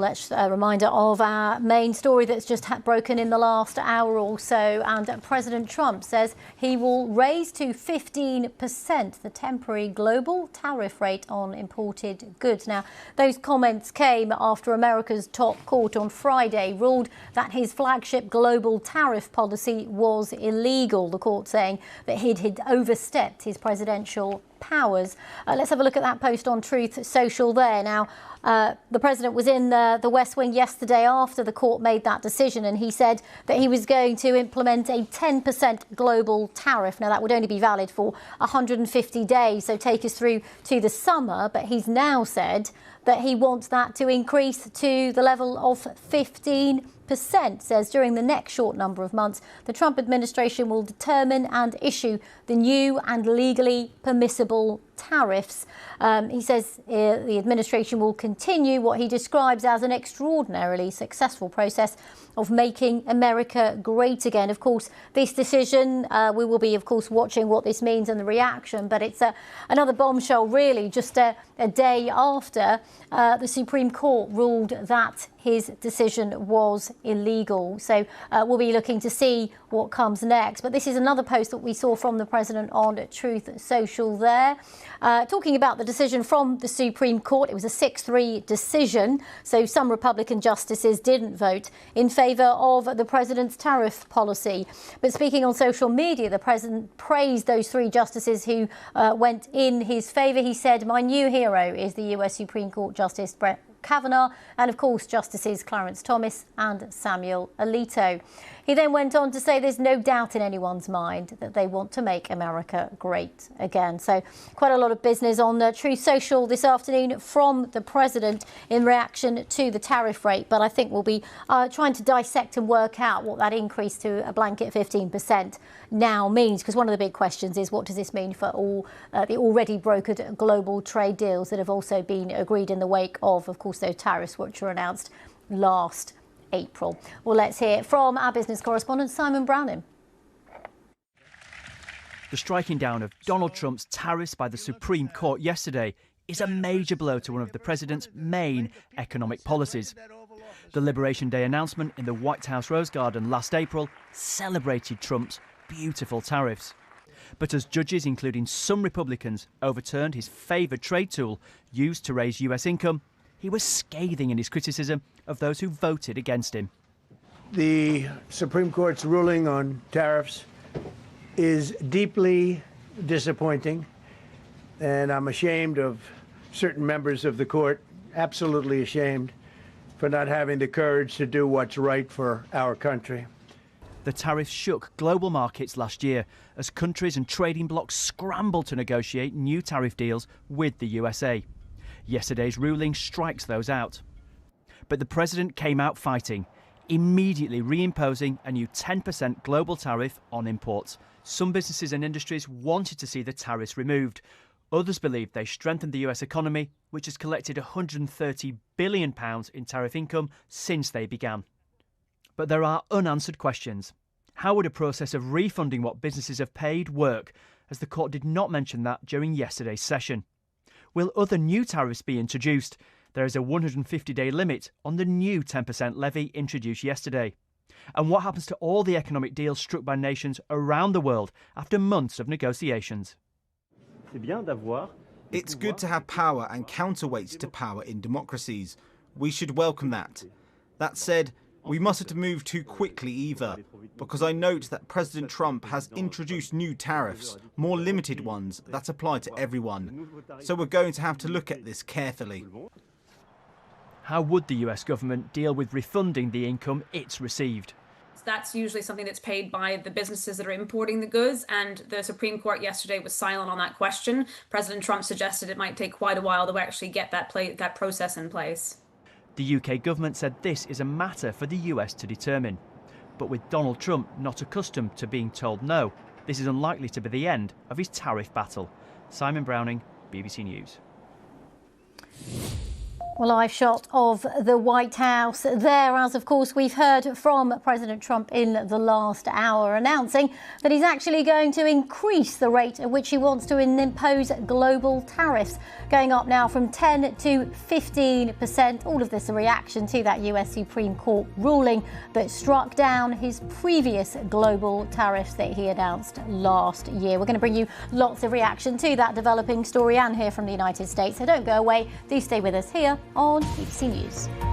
let's reminder of our main story that's just broken in the last hour or so. And President Trump says he will raise to 15% the temporary global tariff rate on imported goods. Now, those comments came after America's top court on Friday ruled that his flagship global tariff policy was illegal. The court saying that he'd overstepped his presidential powers. Let's have a look at that post on Truth Social there. Now, the president was in the West Wing yesterday after the court made that decision, and he said that he was going to implement a 10% global tariff. Now, that would only be valid for 150 days, so take us through to the summer. But he's now said that he wants that to increase to the level of 15%. Says during the next short number of months, the Trump administration will determine and issue the new and legally permissible tariffs. He says the administration will continue what he describes as an extraordinarily successful process of making America great again. Of course, this decision, we will be, of course, watching what this means and the reaction, but it's another bombshell, really, just a day after the Supreme Court ruled that his decision was illegal. So we'll be looking to see what comes next. But this is another post that we saw from the president on Truth Social there, talking about the decision from the Supreme Court. It was a 6-3 decision. So some Republican justices didn't vote in favour of the president's tariff policy. But speaking on social media, the president praised those 3 justices who went in his favour. He said, "My new hero is the US Supreme Court Justice Brett Kavanaugh, and of course Justices Clarence Thomas and Samuel Alito." He then went on to say there's no doubt in anyone's mind that they want to make America great again. So quite a lot of business on Truth Social this afternoon from the president in reaction to the tariff rate. But I think we'll be trying to dissect and work out what that increase to a blanket 15% now means, because one of the big questions is, what does this mean for all the already brokered global trade deals that have also been agreed in the wake of course, those tariffs which were announced last April. Well, let's hear from our business correspondent, Simon Browning. The striking down of Donald Trump's tariffs by the Supreme Court yesterday is a major blow to one of the president's main economic policies. The Liberation Day announcement in the White House Rose Garden last April celebrated Trump's beautiful tariffs. But as judges, including some Republicans, overturned his favoured trade tool used to raise US income, he was scathing in his criticism of those who voted against him. The Supreme Court's ruling on tariffs is deeply disappointing, and I'm ashamed of certain members of the court, absolutely ashamed, for not having the courage to do what's right for our country. The tariffs shook global markets last year as countries and trading blocs scrambled to negotiate new tariff deals with the USA. Yesterday's ruling strikes those out. But the president came out fighting, immediately reimposing a new 10% global tariff on imports. Some businesses and industries wanted to see the tariffs removed. Others believed they strengthened the US economy, which has collected £130 billion in tariff income since they began. But there are unanswered questions. How would a process of refunding what businesses have paid work, as the court did not mention that during yesterday's session? Will other new tariffs be introduced? There is a 150-day limit on the new 10% levy introduced yesterday. And what happens to all the economic deals struck by nations around the world after months of negotiations? It's good to have power and counterweights to power in democracies. We should welcome that. That said, we mustn't move too quickly either, because I note that President Trump has introduced new tariffs, more limited ones that apply to everyone. So we're going to have to look at this carefully. How would the US government deal with refunding the income it's received? That's usually something that's paid by the businesses that are importing the goods, and the Supreme Court yesterday was silent on that question. President Trump suggested it might take quite a while to actually get that process in place. The UK government said this is a matter for the US to determine. But with Donald Trump not accustomed to being told no, this is unlikely to be the end of his tariff battle. Simon Browning, BBC News. Well, live shot of the White House there, as of course we've heard from President Trump in the last hour, announcing that he's actually going to increase the rate at which he wants to impose global tariffs, going up now from 10 to 15%. All of this a reaction to that US Supreme Court ruling that struck down his previous global tariffs that he announced last year. We're going to bring you lots of reaction to that developing story and hear from the United States. So don't go away. Do stay with us here on BBC News.